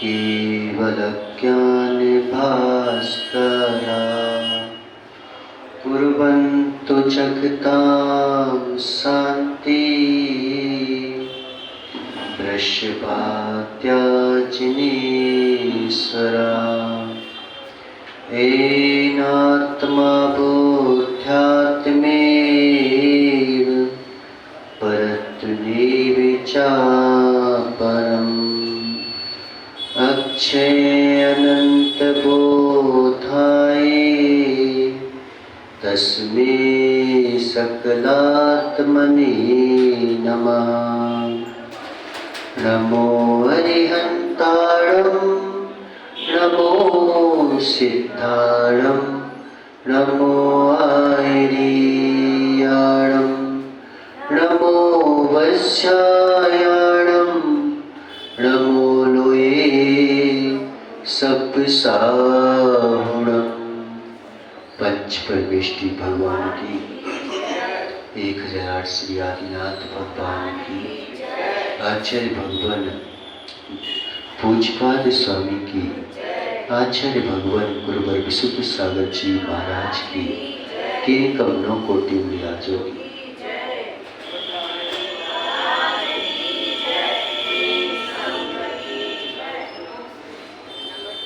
केवलज्ञानभास्करा कुर्वन्तु जगतां शान्ति वृषभात्याजिनेश्वरा येनात्मा बोध्यात्मेव परत्वनेव चापरम् अक्षयानन्तबोधाय तस्मै सकलात्मने नमः। नमो अरिहन्तारं नमो सिद्धारं नमो आयर्याणं नमो वत्स्यायाणं नमो लोये सप्तसाहुणम्। पंच परमेष्टि भगवान की 1008 श्री आदिनाथ भगवान की आचार्य भगवान पूज्यपाद स्वामी की आचार्य भगवान गुरुवर विशुद्ध सागर जी महाराज की कमनों कोटि लिहाजों की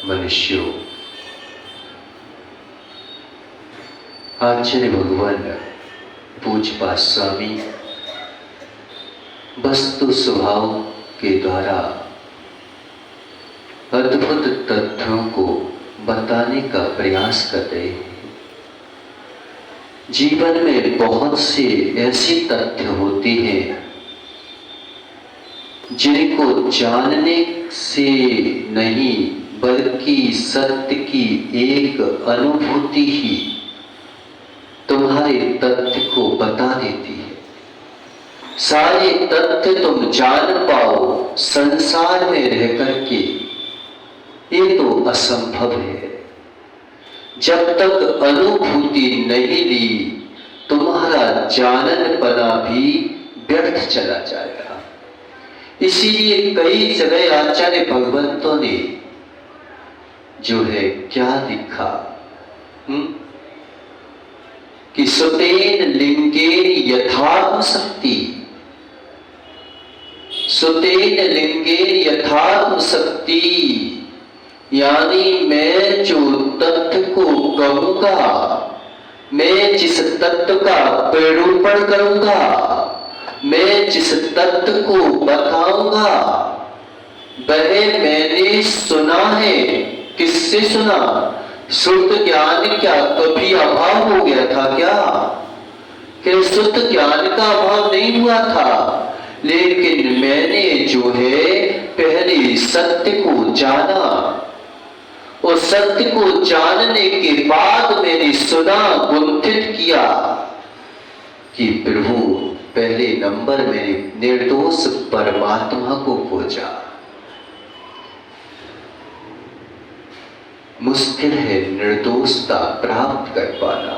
मनुष्यों, आचार्य भगवान पूज्यपाद स्वामी वस्तु स्वभाव के द्वारा अद्भुत तथ्यों को बताने का प्रयास कर रहे हैं। जीवन में बहुत से ऐसे तथ्य होते हैं जिनको जानने से नहीं बल्कि सत्य की एक अनुभूति ही तुम्हारे तथ्य को बता देती है। सारे तथ्य तुम जान पाओ संसार में रह करके, ये तो असंभव है। जब तक अनुभूति नहीं ली तुम्हारा जाननपना भी व्यर्थ चला जाएगा। इसीलिए कई जगह आचार्य भगवंतों ने जो है क्या लिखा कि सुतेन लिंगेन यथात्म शक्ति, सुतेन लिंगेन यथात्म शक्ति, यानी मैं जो तत्व को कहूंगा, मैं जिस तत्व का प्ररूपण करूंगा, मैं जिस तत्व को बताऊंगा, वह मैंने सुना है। किससे सुना? शुद्ध ज्ञान क्या कभी अभाव हो गया था क्या? शुद्ध ज्ञान का अभाव नहीं हुआ था, लेकिन मैंने जो है पहले सत्य को जाना और सत्य को जानने के बाद मैंने सुना, गुंथित किया कि प्रभु पहले नंबर मैंने निर्दोष परमात्मा को खोजा। मुश्किल है निर्दोषता प्राप्त कर पाना।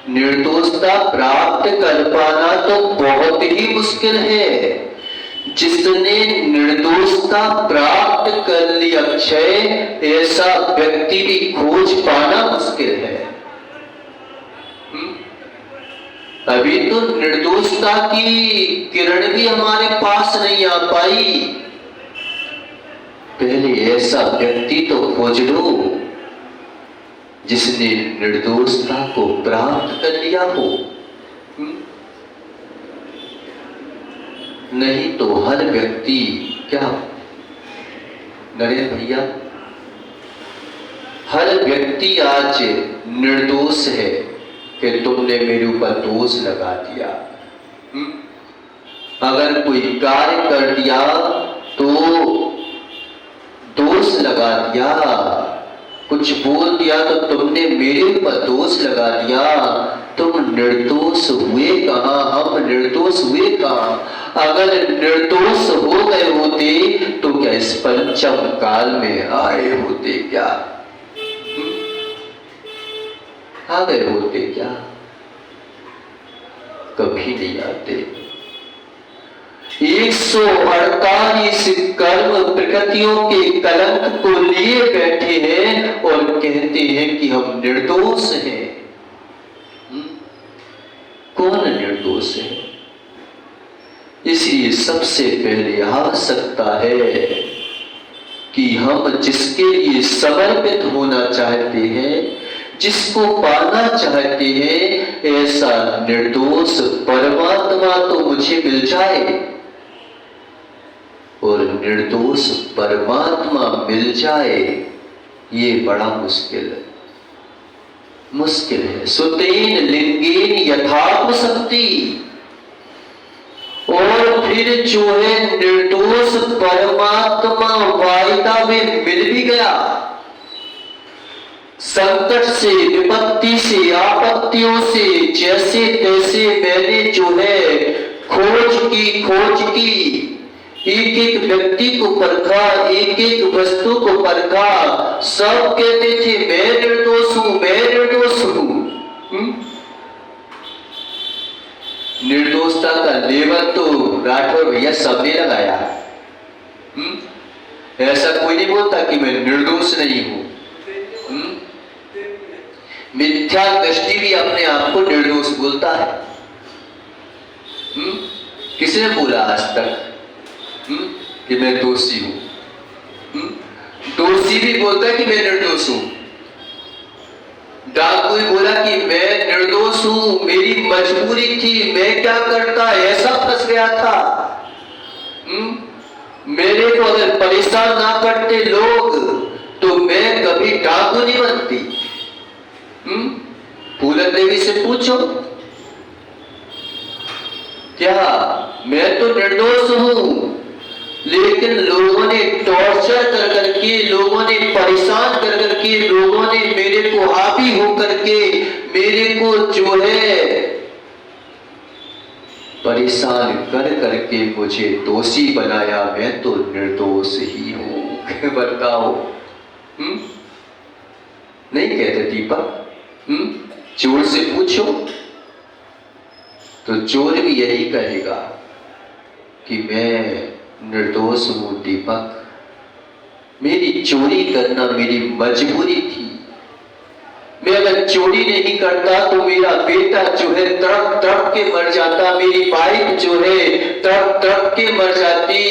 निर्दोषता प्राप्त कर पाना तो बहुत ही मुश्किल है। जिसने निर्दोषता प्राप्त कर ली अक्षय, ऐसा व्यक्ति भी खोज पाना मुश्किल है। अभी तो निर्दोषता की किरण भी हमारे पास नहीं आ पाई। पहले ऐसा व्यक्ति तो खोज लो जिसने निर्दोषता को प्राप्त कर लिया हो। नहीं तो हर व्यक्ति क्या नरेंद्र भैया, हर व्यक्ति आज निर्दोष है कि तुमने मेरे ऊपर दोष लगा दिया। अगर कोई कार्य कर दिया तो दोष लगा दिया, कुछ बोल दिया तो तुमने मेरे ऊपर दोष लगा दिया। तुम निर्दोष हुए कहां? हम निर्दोष हुए कहां? अगर निर्दोष हो गए होते तो क्या इस पंचम काल में आए होते? क्या आ गए होते? क्या कभी नहीं आते। 148 कर्म प्रकृतियों के कलंक को लिए बैठे हैं और कहते हैं कि हम निर्दोष हैं। कौन निर्दोष है? इसलिए सबसे पहले आवश्यकता है कि हम जिसके लिए समर्पित होना चाहते हैं, जिसको पाना चाहते हैं, ऐसा निर्दोष परमात्मा तो मुझे मिल जाए। और निर्दोष परमात्मा मिल जाए ये बड़ा मुश्किल है। सुतेन लिंगेन यथात्म शक्ति। और फिर जो है निर्दोष परमात्मा वायदा में मिल भी गया, संकट से, विपत्ति से, आपत्तियों से जैसे तैसे मैंने जो है खोज की, एक एक व्यक्ति को परखा, एक एक वस्तु को परखा, सब कहते थे मैं निर्दोष हूं, मैं निर्दोष हूं। निर्दोषता का लेवल तो राठौर भैया सबने लगाया। ऐसा कोई नहीं बोलता कि मैं निर्दोष नहीं हूं। मिथ्या दृष्टि भी अपने आप को निर्दोष बोलता है। किसने बोला आज तक कि मैं दोषी हूं? दोषी भी बोलता है कि मैं निर्दोष हूं। डाकू भी बोला कि मैं निर्दोष हूं, मेरी मजबूरी थी, मैं क्या करता, ऐसा फंस गया था। मेरे को अगर परेशान ना करते लोग तो मैं कभी डाकू नहीं बनती। फूलन देवी से पूछो, क्या मैं तो निर्दोष हूं, लेकिन लोगों ने टॉर्चर कर करके, लोगों ने परेशान कर करके, लोगों ने मेरे को हावी होकर के मेरे को जो है परेशान कर करके मुझे दोषी बनाया। मैं तो निर्दोष ही हूं। बताओ, नहीं कहते दीपक? चोर से पूछो तो चोर भी यही कहेगा कि मैं निर्दोष हूं दीपक, मेरी चोरी करना मेरी मजबूरी थी। मैं अगर चोरी नहीं करता तो मेरा बेटा जो है तड़प तड़प के मर जाता, मेरी वाइफ जो है तड़प तड़प के मर जाती।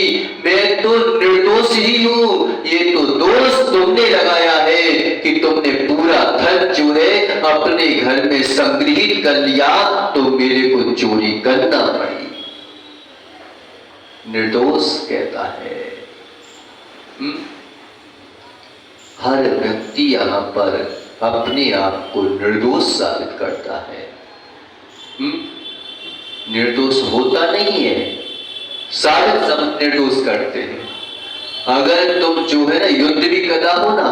मैं तो निर्दोष ही हूं। ये तो दोष तुमने लगाया है कि तुमने पूरा धन जो है अपने घर में संग्रहित कर लिया, तो मेरे को चोरी करना पड़ी। निर्दोष कहता है। हर व्यक्ति यहां पर अपने आप को निर्दोष साबित करता है। निर्दोष होता नहीं है, साबित सब निर्दोष करते हैं। अगर तुम जो है ना युद्ध भी करना हो ना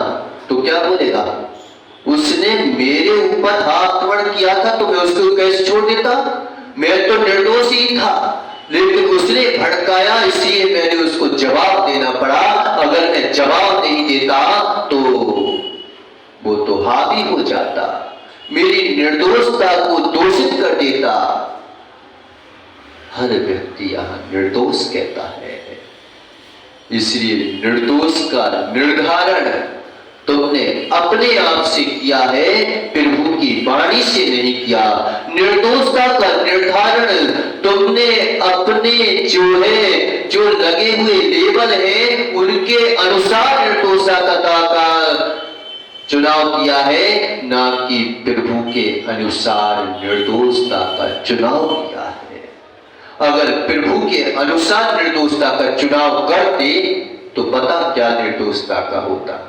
तो क्या बोलेगा, उसने मेरे ऊपर आक्रमण किया था तो मैं उसको कैसे छोड़ देता, मैं तो निर्दोष ही था, लेकिन उसने भड़काया इसलिए मैंने उसको जवाब देना पड़ा। अगर मैं जवाब नहीं देता तो वो तो हावी हो जाता, मेरी निर्दोषता को दोषित कर देता। हर व्यक्ति यहां निर्दोष कहता है। इसलिए निर्दोष का निर्धारण तुमने अपने आप से किया है, प्रभु की वाणी से नहीं किया। निर्दोषता का निर्धारण तुमने अपने जो है, जो लगे हुए लेबल है उनके अनुसार निर्दोषता का चुनाव किया है, ना कि प्रभु के अनुसार निर्दोषता का चुनाव किया है। अगर प्रभु के अनुसार निर्दोषता का चुनाव करते तो पता क्या निर्दोषता का होता।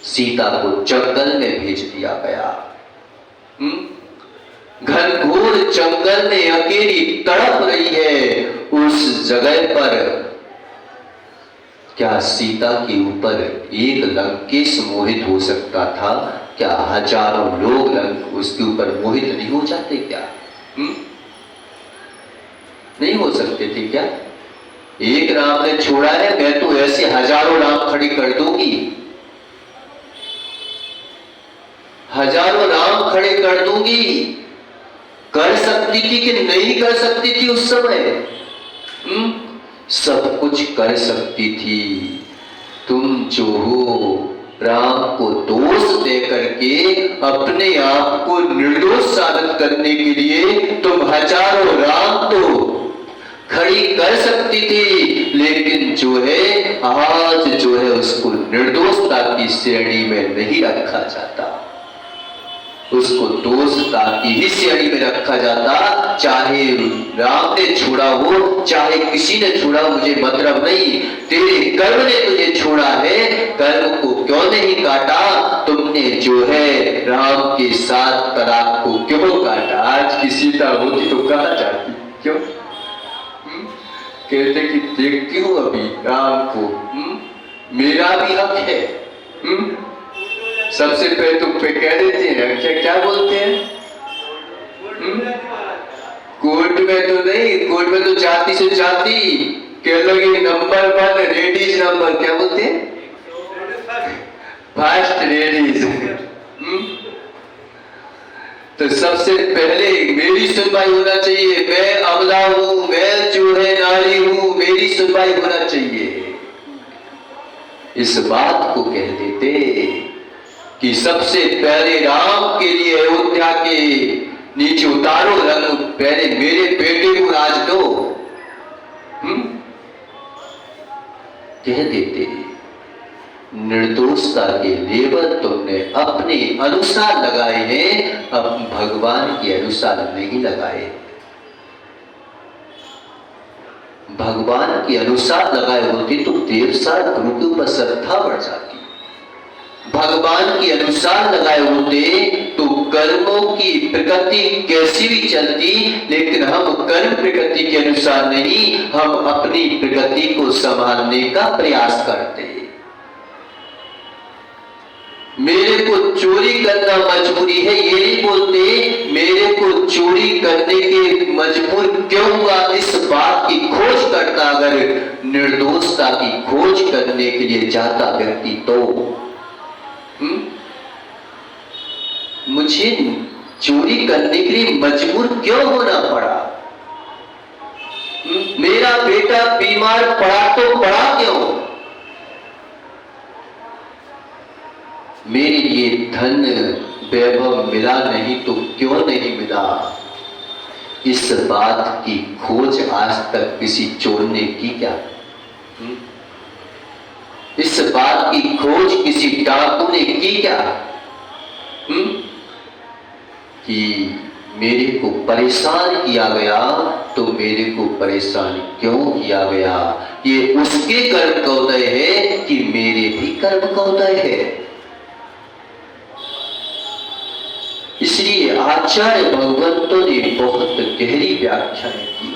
सीता को जंगल में भेज दिया गया। घनघोर जंगल में अकेली तड़प रही है। उस जगह पर क्या सीता के ऊपर एक लंकेश मोहित हो सकता था? क्या हजारों लोग उसके ऊपर मोहित नहीं हो जाते क्या? नहीं हो सकते थे क्या? एक राम ने छोड़ा है, मैं तो ऐसे हजारों राम खड़ी कर दूंगी, हजारों राम खड़े कर दूंगी। कर सकती थी कि नहीं कर सकती थी उस समय? सब कुछ कर सकती थी। तुम जो हो राम को दोष दे करके अपने आप को निर्दोष साबित करने के लिए तुम हजारों राम तो खड़ी कर सकती थी, लेकिन जो है आज जो है उसको निर्दोषता की श्रेणी में नहीं रखा जाता, उसको दोषता की ही श्रेणी में रखा जाता। चाहे राम ने छोड़ा हो चाहे किसी ने छोड़ा, मुझे मतलब नहीं, तेरे कर्म ने तुझे छोड़ा है, कर्म को क्यों नहीं काटा? तुमने जो है राम के साथ तलाक को क्यों काटा? आज की सीता होती तो कहां जाती? क्यों? कहते कि देखती हूं अभी राम को, मेरा भी हक है। सबसे पहले तुम पे कह देते हैं, क्या क्या बोलते हैं? कोर्ट में तो नहीं, कोर्ट में तो जाति से जाति कह लोगे, नंबर 1 लेडीज नंबर, क्या बोलते हैं? First ladies. तो सबसे पहले मेरी सुनवाई होना चाहिए। मैं अबला हूं, मैं जो है नारी हूं, मेरी सुनवाई होना चाहिए। इस बात को कह देते कि सबसे पहले राम के लिए अयोध्या के नीचे उतारो रंग, पहले मेरे बेटे को राज दो। कह देते निर्दोषता के लेबल तुमने अपने अनुसार लगाए हैं, अब भगवान के अनुसार नहीं लगाए। भगवान के अनुसार लगाए होते तो देर साल गुरु के ऊपर श्रद्धा बढ़ जाती। भगवान के अनुसार लगाए होते तो कर्मों की प्रकृति कैसी भी चलती, लेकिन हम कर्म प्रकृति के अनुसार नहीं, हम अपनी प्रकृति को संभालने का प्रयास करते हैं। मेरे को चोरी करना मजबूरी है ये नहीं बोलते, मेरे को चोरी करने के मजबूर क्यों हुआ, इस बात की खोज करता। अगर निर्दोषता की खोज करने के लिए जाता व्यक्ति तो मुझे चोरी करने के लिए मजबूर क्यों होना पड़ा? मेरा बेटा बीमार पड़ा तो पड़ा क्यों? मेरे लिए धन वैभव मिला नहीं तो क्यों नहीं मिला? इस बात की खोज आज तक किसी चोर ने की क्या? इस बात की खोज किसी डाकू ने की क्या? कि मेरे को परेशान किया गया तो मेरे को परेशान क्यों किया गया? ये उसके कर्म का उदय है कि मेरे भी कर्म का उदय है। इसलिए आचार्य भगवंतों ने बहुत गहरी व्याख्याएं की,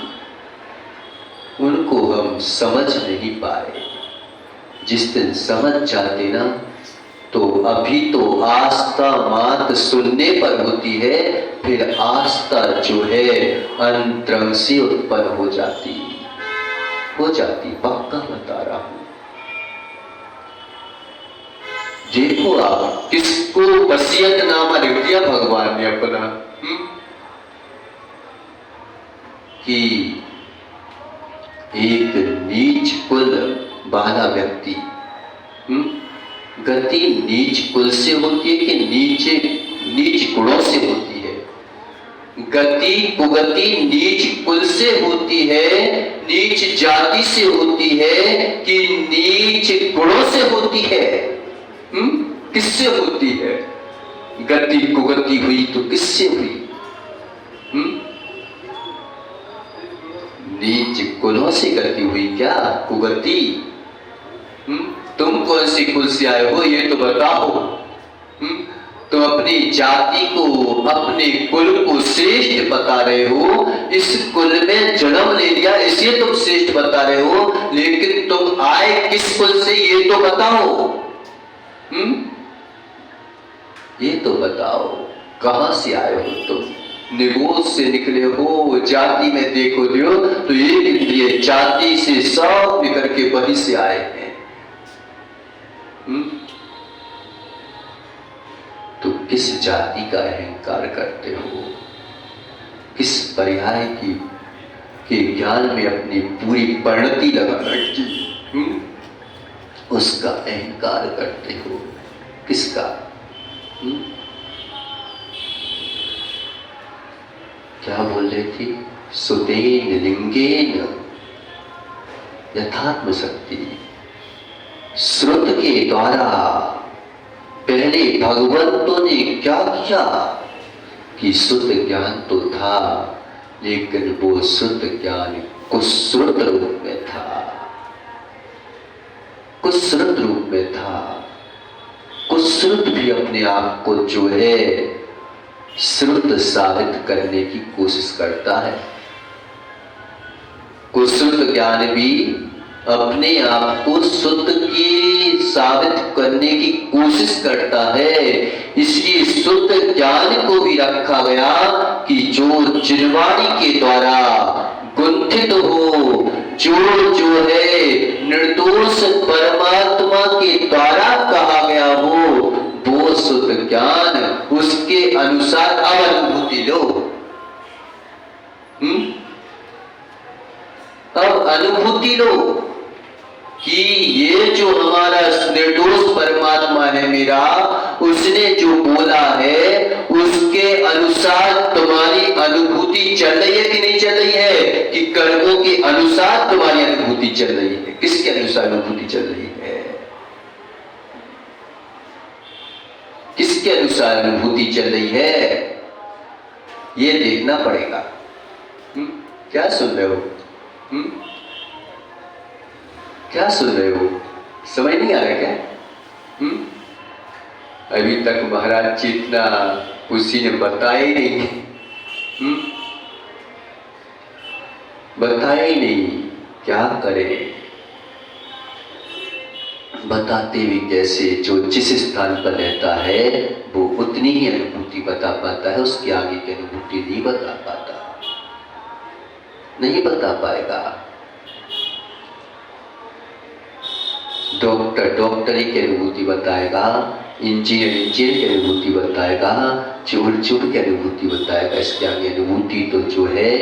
उनको हम समझ नहीं पाए। जिस दिन समझ जाते ना तो अभी तो आस्था मात्र सुनने पर होती है, फिर आस्था जो है अंतरंग से उत्पन्न हो जाती, पक्का बता रहा हूं। देखो आप किसको वसीयत नामा लिख दिया भगवान ने अपना, कि एक नीच कुल वाला व्यक्ति, गति नीच कुल से होती है कि नीच गुणों से होती है? गति कुगति नीच कुल से होती है, नीच जाति से होती है कि नीच गुणों से होती है? किससे होती है? गति कुगति हुई तो किससे हुई? नीच कुलों से गति हुई क्या? कुगति? तुम कौन सी कुल से आए हो ये तो बताओ। तुम अपनी जाति को अपने कुल को श्रेष्ठ बता रहे हो, इस कुल में जन्म ले लिया इसलिए तुम श्रेष्ठ बता रहे हो, लेकिन तुम आए किस कुल से ये तो बताओ। ये तो बताओ कहां से आए हो तुम? निगोद से निकले हो, जाति में देखो जो तो एक इंद्रिय जाति से सब निकल के वहीं से आए हैं। तो किस जाति का अहंकार करते हो? किस पर्याय की के ज्ञान में अपनी पूरी परिणति लगा रखी, उसका अहंकार करते हो। किसका? क्या बोल रही थी? सुतेन लिंगेन यथात्म शक्ति। श्रुत के द्वारा पहले भगवंतों ने क्या किया कि शुद्ध ज्ञान तो था, लेकिन वो शुद्ध ज्ञान कुश्रुत रूप में था, कुश्रुत रूप में था। कुश्रुत भी अपने आप को जो है श्रुत साबित करने की कोशिश करता है। कुश्रुत ज्ञान भी अपने आप को शुद्ध की साबित करने की कोशिश करता है। इसलिए शुद्ध ज्ञान को भी रखा गया कि जो चिरवाणी के द्वारा गुंथित हो, जो है निर्दोष परमात्मा के द्वारा कहा गया हो, वो शुद्ध ज्ञान, उसके अनुसार अब अनुभूति लो। अब अनुभूति लो कि ये जो हमारा निर्दोष परमात्मा है मेरा, उसने जो बोला है उसके अनुसार तुम्हारी अनुभूति चल रही है कि नहीं चल रही है? कि कर्मों के अनुसार तुम्हारी अनुभूति चल रही है? किसके अनुसार अनुभूति चल रही है? किसके अनुसार अनुभूति चल रही है? ये देखना पड़ेगा। क्या सुन रहे हो? क्या सुन रहे हो? समझ नहीं आ रहा क्या? अभी तक महाराज चेतना किसी ने बताया ही नहीं, बताया ही नहीं। क्या करें? बताते भी कैसे? जो जिस स्थान पर रहता है वो उतनी ही अनुभूति बता पाता है, उसकी आगे की अनुभूति नहीं बता पाता, नहीं बता पाएगा। डॉक्टर डॉक्टरी की अनुभूति बताएगा, इंजीनियर इंजीनियर की अनुभूति बताएगा, चोर चोर की अनुभूति बताएगा। इसके आगे अनुभूति तो जो है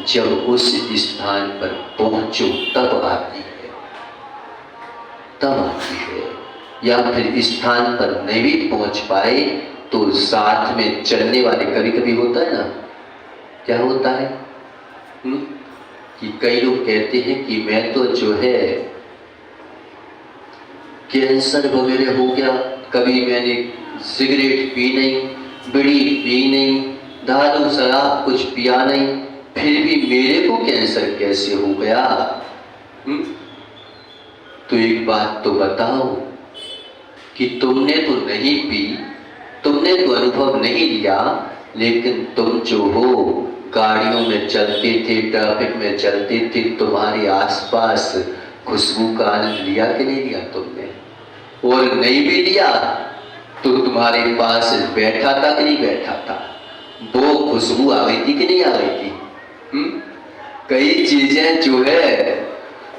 जब उस स्थान पर पहुंचो तब आती है, तब आती है। या फिर स्थान पर नहीं भी पहुंच पाए तो साथ में चलने वाले, कभी कभी होता है ना, क्या होता है कि कई लोग कहते हैं कि मैं तो जो है कैंसर वगैरह हो गया, कभी मैंने सिगरेट पी नहीं, बीड़ी पी नहीं, दारू शराब कुछ पिया नहीं, फिर भी मेरे को कैंसर कैसे हो गया? तो एक बात तो बताओ कि तुमने तो नहीं पी, तुमने तो अनुभव नहीं लिया, लेकिन तुम जो हो गाड़ियों में चलते थे, ट्रैफिक में चलते थे, तुम्हारे आसपास खुशबू का आनंद लिया कि नहीं लिया तुमने? और नहीं भी लिया तो तुम्हारे पास बैठा था कि नहीं बैठा था? वो खुशबू आ गई थी कि नहीं आ गई थी? कई चीजें जो है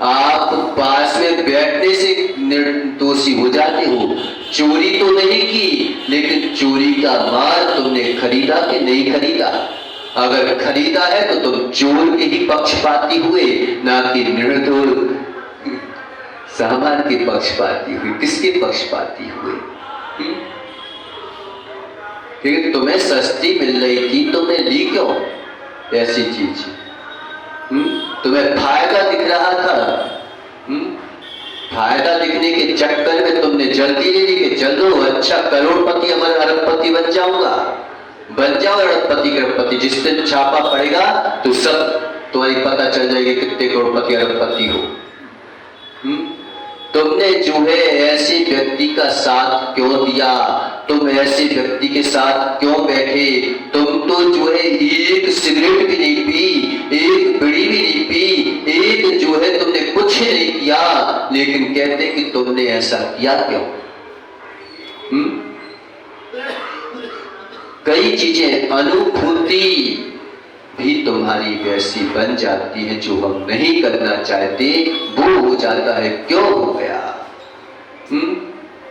आप पास में बैठने से निर्दोषी हो जाते हो। चोरी तो नहीं की, लेकिन चोरी का माल तुमने खरीदा कि नहीं खरीदा? अगर खरीदा है तो तुम चोर के ही पक्षपाती हुए, ना कि निर्दोष सामान के पक्षपाती हुए। किसके पक्षपाती हुए? क्योंकि तुम्हें सस्ती मिल रही थी, तुमने ली क्यों ऐसी चीज? तुम्हें फायदा दिख रहा था, फायदा दिखने के चक्कर में तुमने जल्दी ले ली कि चलो अच्छा करोड़पति अरबपति बन जाऊंगा। बन जाओ अरबपति करोड़पति, जिस दिन छापा पड़ेगा तो सब तुम्हारी पता चल जाएगी कितने करोड़पति अरबपति हो। तुमने जो है ऐसे व्यक्ति का साथ क्यों दिया? तुम ऐसे व्यक्ति के साथ क्यों बैठे? तुम तो जो है एक सिगरेट भी नहीं पी, एक बीड़ी भी नहीं पी, एक जो है तुमने कुछ नहीं किया, लेकिन कहते कि तुमने ऐसा किया क्यों? कई चीजें अनुभूति भी तुम्हारी वैसी बन जाती है, जो हम नहीं करना चाहते वो हो जाता है। क्यों हो गया?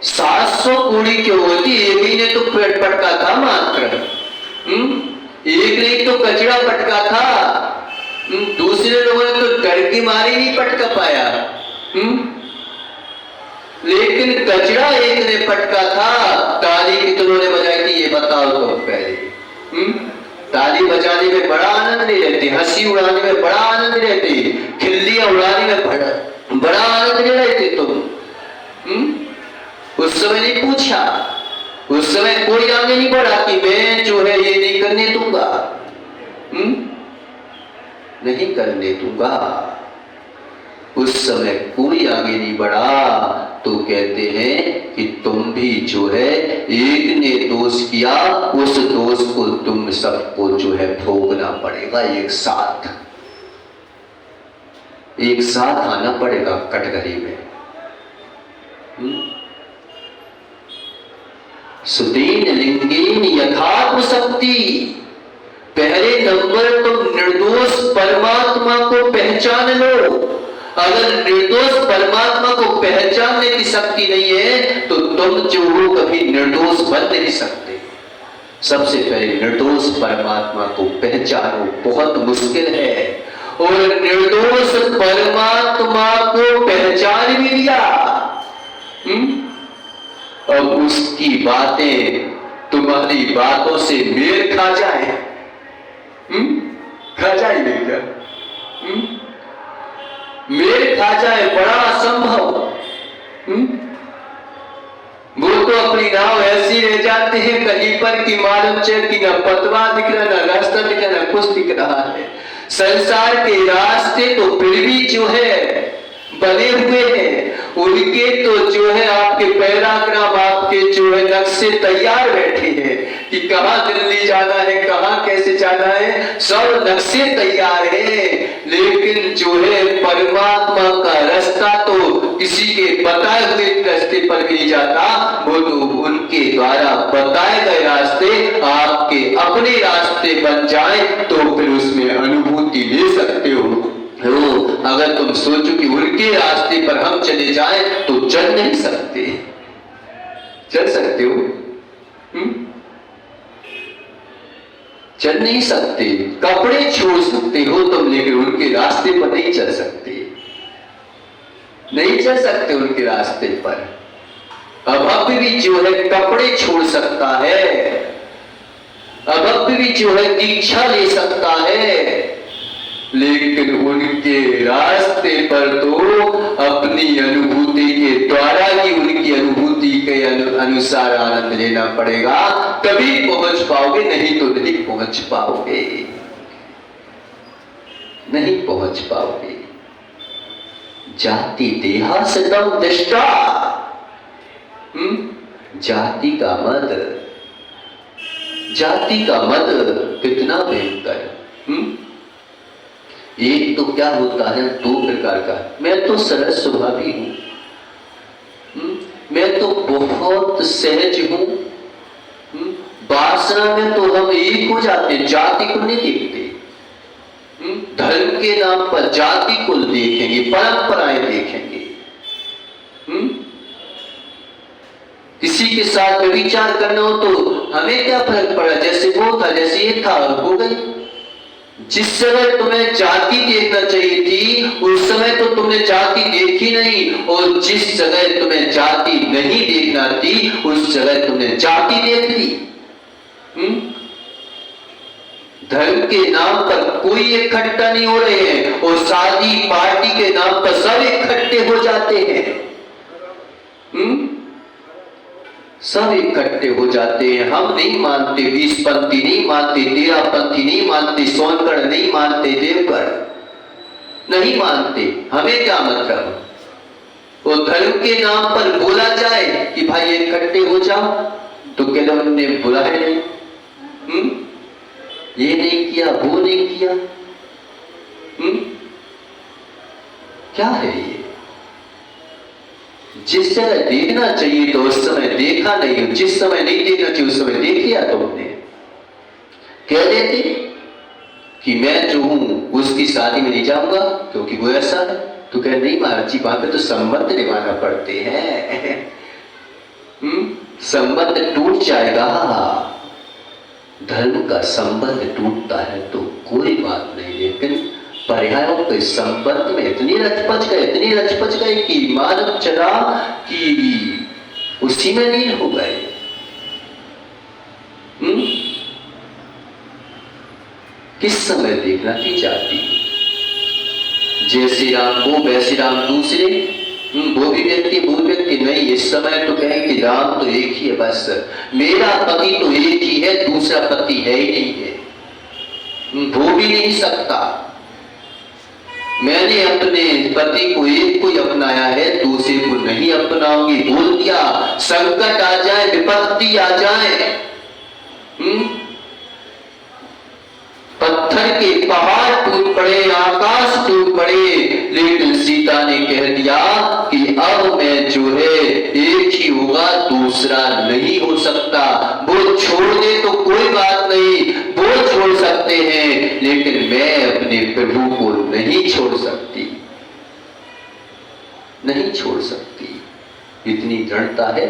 700 कूड़ी क्यों होती? एक ही ने तो पेट पटका था मात्र, एक ने तो कचरा पटका था, दूसरे लोगों ने तो डर की मारी नहीं पटका पाया, लेकिन कचरा एक ने पटका था। ताली कितनों ने बजाई थी ये बताओ तो पहले। ताली बजाने में बड़ा आनंद नहीं रहती, हंसी उड़ाने में बड़ा आनंद रहती, खिल्लियां उड़ाने में बड़ा आनंद नहीं रहते तुम। उस समय नहीं पूछा, उस समय कोई आगे नहीं बढ़ा कि मैं जो है ये नहीं करने दूंगा, नहीं करने दूंगा। उस समय कोई आगे नहीं बढ़ा तो कहते हैं कि तुम भी जो है, एक ने दोष किया उस दोष को तुम सबको जो है भोगना पड़ेगा, एक साथ आना पड़ेगा कटघरे में। सुदीन लिंगेन यथात्म शक्ति। पहले नंबर तुम निर्दोष परमात्मा को पहचान लो। अगर निर्दोष परमात्मा को पहचानने की शक्ति नहीं है तो तुम जो हो कभी निर्दोष बन नहीं सकते। सबसे पहले निर्दोष परमात्मा को पहचानो, बहुत मुश्किल है। और निर्दोष परमात्मा को पहचान भी लिया, अब उसकी बातें तुम्हारी बातों से मेल खा जाए, खा जाएंगे क्या? मेल खा जाए बड़ा असंभव। वो तो अपनी नाव ऐसी रह जाते हैं कहीं पर कि मालूम चल कि ना पतवा दिख रहा, ना रास्ता दिख रहा, ना कुछ दिख रहा है। संसार के रास्ते तो फिर भी जो है बने हुए हैं, उनके तो जो है आपके पैराग्राम, आपके जो है नक्शे तैयार बैठे हैं कि कहां दिल्ली जाना है, कहां कैसे जाना है, सब नक्शे तैयार हैं। लेकिन जो है परमात्मा का रास्ता तो किसी के बताए हुए रास्ते पर भी नहीं जाता, वो तो उनके द्वारा बताए गए रास्ते आपके अपने रास्ते बन जाए तो फिर उसमें अनुभूति ले सकते हो। अगर तुम सोचो कि उनके रास्ते पर हम चले जाएं तो चल नहीं सकते। चल सकते हो? चल नहीं सकते। कपड़े छोड़ सकते हो तुम, लेकिन उनके रास्ते पर नहीं चल सकते, नहीं चल सकते उनके रास्ते पर। अभक्त भी जो है कपड़े छोड़ सकता है, अभक्त भी जो है दीक्षा ले सकता है, लेकिन उनके रास्ते पर तो अपनी अनुभूति के द्वारा ही उनकी अनुभूति के अनुसार आनंद लेना पड़ेगा, तभी पहुंच पाओगे, नहीं तो नहीं पहुंच पाओगे, नहीं पहुंच पाओगे। जाति देहासतम दृष्टा। जाति का मद, जाति का मद कितना भयंकर। एक तो क्या होता है, दो प्रकार का। मैं तो सरल स्वभावी हूं, मैं तो बहुत सहज हूं। वासना में तो हम एक हो जाते, जाति को नहीं देखते। धर्म के नाम पर जाति को देखेंगे, परंपराएं देखेंगे। किसी के साथ विचार करना हो तो हमें क्या फर्क पड़ा, जैसे वो था जैसे ये था, हो गई। जिस समय तुम्हें जाति देखना चाहिए थी उस समय तो तुमने जाति देखी नहीं, और जिस जगह तुम्हें जाति नहीं देखना थी उस जगह तुमने जाति देख ली। धर्म के नाम पर कोई इकट्ठा नहीं हो रहे हैं, और शादी पार्टी के नाम पर सब इकट्ठे हो जाते हैं। सब इकट्ठे हो जाते हैं। हम नहीं मानते, 20पंथी नहीं मानते, 13पंथी नहीं मानते, सोनगढ़ नहीं मानते, देवगढ़ नहीं मानते, हमें क्या मतलब। वो धर्म के नाम पर बोला जाए कि भाई इकट्ठे हो जाओ, तो कहते हमने बुलाया नहीं, ये नहीं किया, वो नहीं किया। क्या है ये? जिस समय देखना चाहिए तो उस समय देखा नहीं, जिस समय नहीं देखना चाहिए उस समय देख लिया तुमने। कह देते कि मैं जो हूं उसकी शादी में नहीं जाऊंगा क्योंकि वो ऐसा है, तो कह नहीं महाराज जी वहां पे तो संबंध निभाना पड़ते हैं। संबंध टूट जाएगा, धर्म का संबंध टूटता है तो कोई बात नहीं, लेकिन पर्यायों के संबंध में इतनी रचपच गए कि मानव चला कि उसी में लीन हो गए। किस समय देखना की जाती, जैसे राम वो वैसे राम दूसरे, वो भी व्यक्ति नहीं। इस समय तो कहें कि राम तो एक ही है, बस मेरा पति तो एक ही है, दूसरा पति है ही नहीं है, वो भी नहीं सकता। मैंने अपने पति को एक को ही अपनाया है, दूसरे को नहीं अपनाऊंगी। बोल दिया, संकट आ जाए, विपत्ति आ जाए, पत्थर के पहाड़ टूट पड़े, आकाश टूट पड़े, लेकिन सीता ने कह दिया कि अब मैं जो है एक ही होगा, दूसरा नहीं हो सकता। वो छोड़ दे तो कोई बात नहीं, वो छोड़ सकते हैं, लेकिन मैं अपने प्रभु को नहीं छोड़ सकती, नहीं छोड़ सकती। इतनी दृढ़ता है।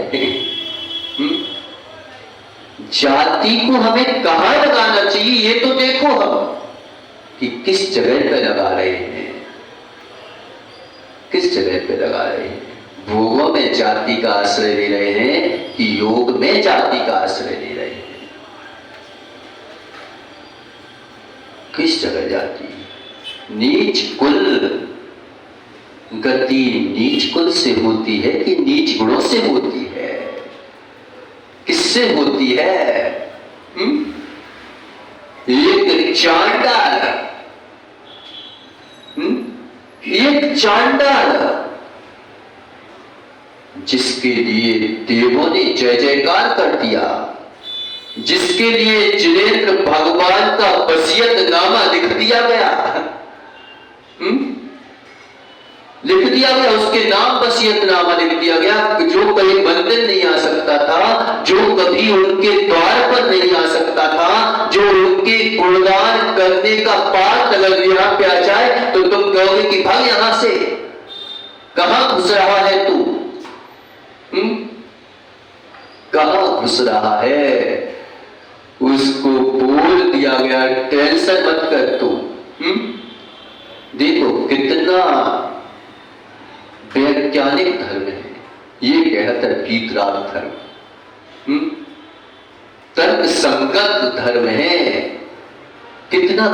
जाति को हमें कहां लगाना चाहिए, ये तो देखो हम कि किस जगह पे लगा रहे हैं, किस जगह पे लगा रहे हैं। भोगों में जाति का आश्रय ले रहे हैं कि योग में जाति का आश्रय ले रहे हैं। किस जगह जाति? नीच कुल गति नीच कुल से होती है कि नीच गुणों से होती है? किससे होती है? एक चांडाल, एक चांडाल जिसके लिए देवों ने जय जयकार कर दिया, जिसके लिए जिनेंद्र भगवान का वसीयतनामा लिख दिया गया, लिख दिया गया, उसके नाम वसीयतनामा लिख दिया गया, जो कभी मंदिर नहीं आ सकता था, जो कभी उनके द्वार पर नहीं आ सकता था, जो उनके गुणगान करने का पाठ अगर यहां पे आ जाए तो तुम कहोगे कि भाग यहां से, कहां घुस रहा है तू? कहां घुस रहा है? उसको बोल दिया गया, टेंशन मत कर तू। देखो कितना वैज्ञानिक धर्म है ये, कहता है वीतराग धर्म, तर्क संगत धर्म है। कितना